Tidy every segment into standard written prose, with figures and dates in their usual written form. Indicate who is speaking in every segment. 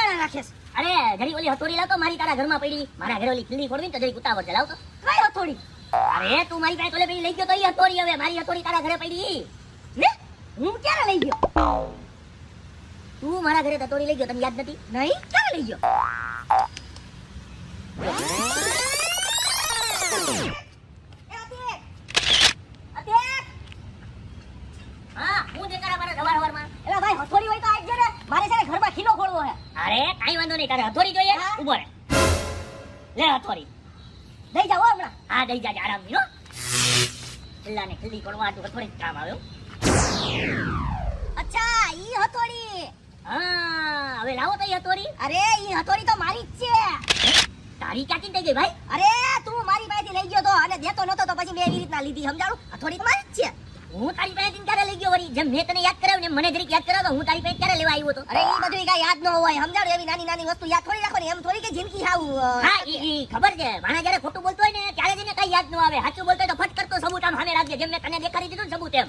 Speaker 1: ક્યાં રાખેસ?
Speaker 2: અરે ઘડી ઓલી હથોડી લાવ તો મારી તારા ઘરમાં પડી. મારા ઘરે ઓલી ખીલી ફોડવી તો જરી ઉતાવળ છે, લાવ તો.
Speaker 1: કઈ હથોડી?
Speaker 2: અરે તું મારી પાસે ઓલે પેલી લઈ ગયો તો ઈ હથોડી. હવે મારી હથોડી તારા ઘરે પડી.
Speaker 1: ને હું ક્યારે લઈ ગયો?
Speaker 2: તું મારા ઘરે હથોડી લઈ ગયો, તને યાદ નથી?
Speaker 1: નહીં, ક્યારે લઈ ગયો?
Speaker 2: હા, હું જે તારા મારા સવાર-સવારમાં.
Speaker 1: એલા ભાઈ હથોડી હોય તો આવજો ને, મારે છે ને ઘરમાં ખીલો ખોલવો છે.
Speaker 2: અરે કાઈ વાંધો નહીં, તારે હથોડી જોઈએ?
Speaker 1: હા.
Speaker 2: ઊભો રહે. લે હથોડી.
Speaker 1: દઈ જાઓ હમણાં.
Speaker 2: હા દઈ જાજે આરામથી હો. ખીલ્લાને ખીલ્લી કરવા તો હથોડી જ કામ આવ્યો.
Speaker 1: અચ્છા, ઈ હથોડી.
Speaker 2: હા, હવે લાવો તો ઈ હથોડી.
Speaker 1: અરે ઈ હથોડી તો મારી જ છે.
Speaker 2: તારી ક્યાંથી થઈ ગઈ ભાઈ?
Speaker 1: અરે તું મારી પાસેથી લઈ ગયો તો અને દેતો નતો તો પછી મેં એવી રીતના લીધી, સમજાણું? હથોડી તો મારી જ છે.
Speaker 2: હું તારી પાસેથી ક્યારે લઈ ગયો વળી? જેમ મેં તને યાદ કરાવ્યું ને મને જરીક યાદ કરાવ તો હું તારી પાસે ક્યારે લેવા આવ્યો તો?
Speaker 1: અરે ઈ બધું કાંઈ યાદ ન હોય, સમજાણું? એવી નાની નાની વસ્તુ યાદ થોડી રાખવાની, એમ થોડી કે જિંદગી હાવ.
Speaker 2: હા ઈ ખબર છે. માણા જ્યારે ખોટું બોલતો હોય ને ત્યારે જ એને કઈ યાદ ન આવે. સાચું બોલતો હોય તો ફટ કરતો સબૂત આમ સામે રાખજે, જેમ મેં તને દેખાડી દીધું ને સબૂત એમ.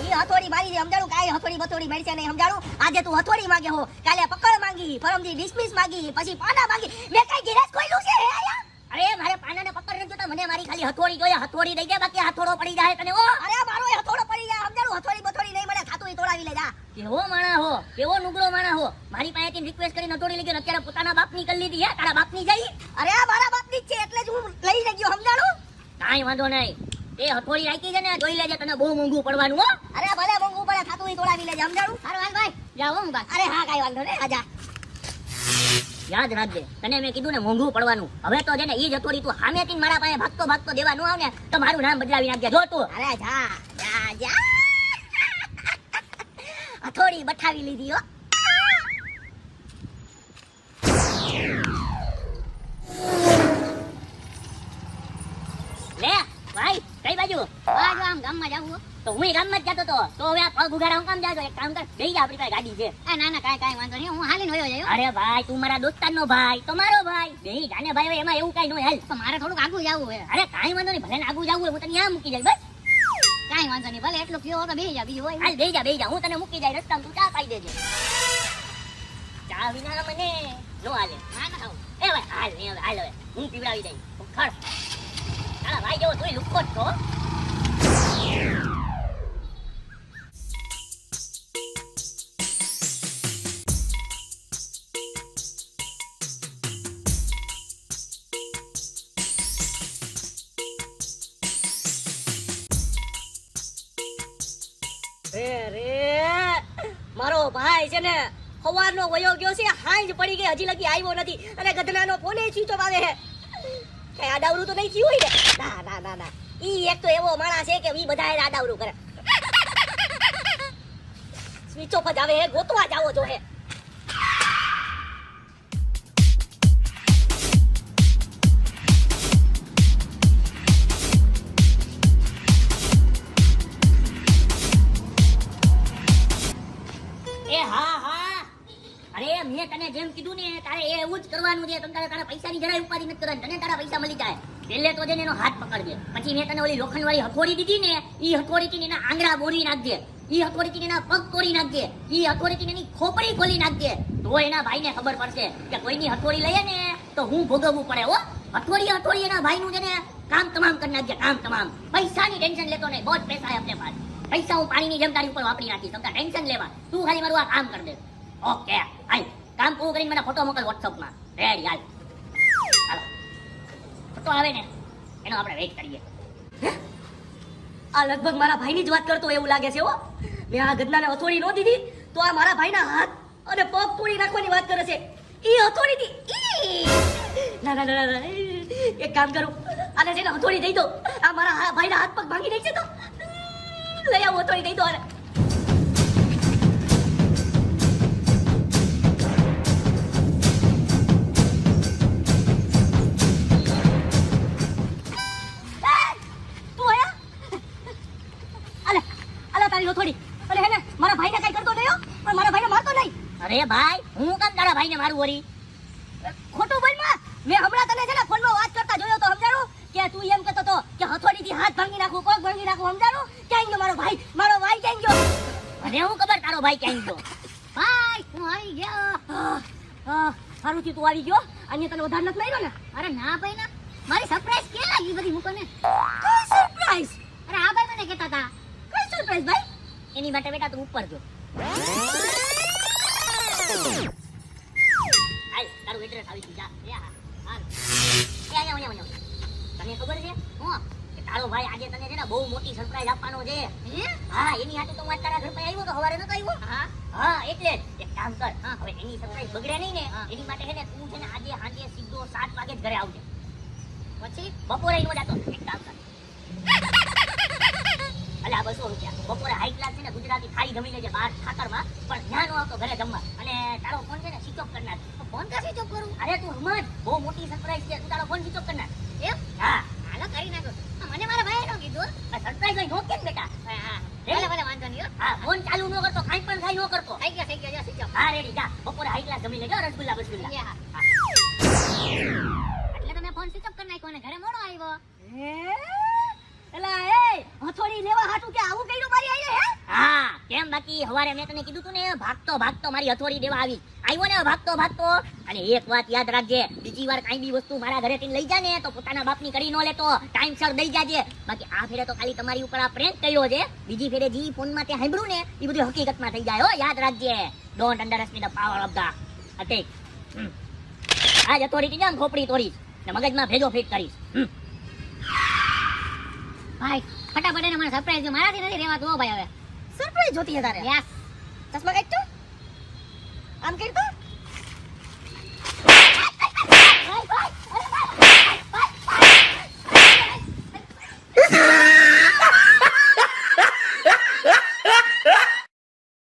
Speaker 1: ઈ હથોડી મારી છે, સમજાણું? કાંઈ હથોડી બથોડી મળશે નહીં, સમજાણું? આજે તું હથોડી માંગે હો, કાલે પકડ માંગી, પરમદી ડિસમિસ માંગી, પછી પાના માંગી. મેં કઈ ગેરેજ ખોલ્યું છે હે આયા?
Speaker 2: અરે મારે પાનાને પકડ નથી જોતા, મને મારી ખાલી હથોડી જોઈએ. હથોડી દઈ દે, બાકી હથોડો પડી જાય તને. ઓ
Speaker 1: અરે મારો એ હથોડો પડી જાય, સમજાણું? હથોડી બથોડી નહીં મળે, ખાતું ઈ તોડાવી લે જા.
Speaker 2: કેવો માણા હો, કેવો નુગડો માણા હો. મારી પાસેથી રિક્વેસ્ટ કરીને હથોડી લઈ ગયો, અત્યારે પોતાના બાપની કરી લીધી. હે તારા બાપની જાય?
Speaker 1: અરે આ મારા બાપની જ છે એટલે જ હું લઈ લઈ ગયો, સમજાણું?
Speaker 2: કાંઈ વાંધો નહીં. એ હથોડી રાખી છે ને, જોઈ લેજે, તને બહુ મોંઘું પડવાનું હો.
Speaker 1: અરે ભલે મોંઘું પડે, ખાતું ઈ તોડાવી લેજે, સમજાણું?
Speaker 2: સારું હાલ ભાઈ, જાઓ હું બા.
Speaker 1: અરે હા, કાંઈ વાંધો નહીં, આજા.
Speaker 2: યાદ રાખજે, તને મેં કીધું ને મોંઘું પડવાનું. હવે તો છે ને ઈ જ હથોડી તું સામેથી મારા પાસે ભાગતો દેવા ન આવ ને તો મારું નામ બદલાવી નાખજે. જો તું
Speaker 1: અરે જા જા જા. હથોડી બઠાવી લીધી હો.
Speaker 2: લે ભાઈ, કઈ બાજુ?
Speaker 1: બાજુ આમ ગામમાં જાવું.
Speaker 2: તો હું ગામમાં જ જતો તો હવે આ પગ ઉઘાડા હું કામ જાતો? એક કામ કર, બેહી જા, આપણી પાસે ગાડી છે.
Speaker 1: ના ના કાંઈ વાંધો નહીં, હું હાલીને વયો જયો.
Speaker 2: અરે ભાઈ, તું મારા દોસ્તારનો ભાઈ, તમારો ભાઈ, બેહી જાને ભાઈ. હવે એમાં એવું કઈ ન હાલ.
Speaker 1: તો મારે થોડુંક આગું જવું છે.
Speaker 2: અરે કાંઈ વાંધો નહીં, ભલે ને આગું જવું હોય હું તને ત્યાં મૂકી જાય બસ.
Speaker 1: કાંઈ વાંધો નહીં, ભલે એટલું કયો તો બેહી જા, બીજું હોય.
Speaker 2: હાલ બેહી જા, હું તને મૂકી જાય રસ્તામાં, તું ચા પાઈ દેજે. ચા વિના મને નો હાલે.
Speaker 1: ના ના ખાવું.
Speaker 2: એ ભાઈ હાલ નહીં, હવે હાલ, હવે હું પીવડાવી દઈ. ખડ તારા ભાઈ જેવો તું લુક્કો જ છો.
Speaker 1: મારો ભાઈ છે ને સવારનો વયો ગયો છે, હાંજ પડી ગઈ, હજી લગી આવ્યો નથી અને ગધનાનો ફોને સ્વિચ ઓફ આવે છે. કઈ આડાવરું તો નહીં થયું હોય ને? ના ના ના ના, ઈ એક તો એવો માણસ છે કે ઈ બધા આડાવરું કરે. સ્વિચ ઓફ જ આવે હે, ગોતવા જાવો જો હે.
Speaker 2: એ હા હા, અરે મેં તને જેમ કીધું ને તારે એવું જ કરવાનું છે. તને તારા પૈસાની જરાય ઉપાધિ નથી કરવાની, તને તારા પૈસા મળી જાય. પહેલે તો જેને એનો હાથ પકડજે, પછી મેં તને ઓલી લોખંડ વાળી હથોડી દીધી ને, ઈ હથોડીથી એના આંગળા બોરી નાખજે, ઈ હથોડીથી એના પગ તોડી નાખજે, ઈ હથોડીથી એની ખોપડી ખોલી નાખજે. તો એના ભાઈને ખબર પડશે કે કોઈની હથોડી લઈએ ને તો હું ભોગવવું પડે. હો હથોડી એના ભાઈનું છે ને કામ તમામ કરી નાખજે, કામ તમામ. પૈસાની ટેન્શન લેતો નહીં, બહુ જ પૈસા હે अपने पास. પૈસા હું પાણીની જેમ તારી ઉપર વાપરી નાખીશ, તમને ટેન્શન લેવા. તું ખાલી મારું આ કામ કરી દે. ઓકે હાલ, કામ પૂરું કરીને મને ફોટો મોકલ WhatsApp-માં. રેડી હાલ. હાલો, ફોટો આવે ને એનો આપણે વેઇટ કરીએ.
Speaker 1: આ લગભગ મારા ભાઈની જ વાત કરતો એવું લાગે છે. હો, મેં આ ગધનાને હથોડી નો દીધી તો આ મારા ભાઈના હાથ અને પગ તોડી નાખવાની વાત કરે છે. ઈ હથોડીથી ના ના ના ના, એક કામ કરું, આને છે ને હથોડી દઈ દો. આ મારા ભાઈના હાથ પગ ભાંગી નાખશે તો લઈ આવો, હથોડી દઈ દો આને. તારી હથોડી અરે હે ને મારા ભાઈને કઈ કરતો નહીં, પણ મારા ભાઈને મારતો નહીં.
Speaker 2: અરે ભાઈ, હું કામ તારા ભાઈને મારું વરી?
Speaker 1: ખોટું બોલ માં. મેં હમણાં તને છે ને ફોનમાં વાત કરતા જોયો તો, સમજાણું? કે તું એમ કહેતો તો કે હથોડીથી હાથ ભાંગી નાખું, પગ ભાંગી નાખું, સમજાણું? ક્યાં ગયો મારો ભાઈ? મારો ભાઈ ક્યાં ગયો?
Speaker 2: મને હું ખબર તારો ભાઈ ક્યાં ગયો?
Speaker 1: ભાઈ હું આવી ગયો. હારું થયું તું આવી ગયો. અહીંયા તને વધારે નથી લાગ્યો ને?
Speaker 2: અરે ના ભાઈ ના, મારી સરપ્રાઈઝ કે લાગી બધી મૂકો ને.
Speaker 1: કઈ સરપ્રાઈઝ?
Speaker 2: અરે આ ભાઈ મને કહેતા હતા
Speaker 1: કઈ સરપ્રાઈઝ ભાઈ?
Speaker 2: એની માટે બેટા તું ઉપર જો. હાલ તારું એડ્રેસ આવી ગયું જા. એ હા હાલ એ અહીંયા તને ખબર છે હું કે તારો ભાઈ આજે તને છે ને બહુ મોટી સરપ્રાઈઝ આપવાનો છે. હા એની હાથે તો હું આજ તારા ઘર પર આવ્યો તો સવારે નતો આવ્યો. હા એટલે જ એક કામ કર હવે એની સરપ્રાઈઝ બગડે નહીં ને એની માટે છે ને તું છે ને આજે સાંજે સીધો 7 વાગે જ ઘરે આવજે. પછી બપોરે નો જાતો. એક કામ કર અલા 200 રૂપિયા બપોરે હાઈ ક્લાસ છે ને ગુજરાતી થાળી જમી લેજે બહાર ઠાકરમાં, પણ ત્યાં નો આવતો ઘરે જમવા. અને તારો ફોન છે ને સ્વિચ ઓફ કરી નાખ. ફોન કા સ્વિચ ઓફ કરું? અરે તું સમજ બહુ મોટી સરપ્રાઈઝ છે, તું તારો ફોન સ્વિચ ઓફ કરી નાખ. એમ? હા હાલો કરી નાખો. મને મારા ભાઈએ નો કીધું. સરપ્રાઈઝ હોય નો કેમ બેટા? હા ભલે વાંધો નહીં. હા ફોન ચાલુ નો કરતો, કાંઈ પણ થાય નો કરતો. થઈ ગયો જા સ્વિચ ઓફ. હા રેડી જા બપોરે હાઈ ક્લાસ જમી લેજો રસગુલ્લા બસગુલ્લા. એટલે તમે ફોન સ્વિચ ઓફ કરી નાખ્યો ને ઘરે મોડો આવ્યો.
Speaker 1: એલા એ હથોડી લેવા હાટું કે આવું કર્યું મારી આઈને હે?
Speaker 2: હા કેમ બાકી હવારે મેં તને કીધું તું ને ભાગતો મારી હથોડી દેવા આવી આવ્યો ને ભાગતો. અને એક વાત યાદ રાખજે, બીજી વાર કાંઈ બી વસ્તુ મારા ઘરેથી લઈ જા ને તો પોતાના બાપની કરી નો લેતો, ટાઈમસર દઈ જાજે. બાકી આ ફેરે તો ખાલી તમારી ઉપર આ પ્રેન્ક કર્યો છે, બીજી ફેરે જી ફોનમાં તે સાંભળ્યું ને એ બધું હકીકતમાં થઈ જાય હો. યાદ રાખજે, don't underestimate the power of the attack. આજ હથોડીથી જામ ખોપડી તોડીશ ને મગજમાં ભેજો ફિટ કરીશ. ભાઈ ફટાફટ એને મને સરપ્રાઈઝ દો, મારાથી નથી રહેવાતું હો ભાઈ. હવે
Speaker 1: સરપ્રાઈઝ જોતી હે તારે?
Speaker 2: યસ
Speaker 1: ચશ્મા કાઢ તો આમ કર તો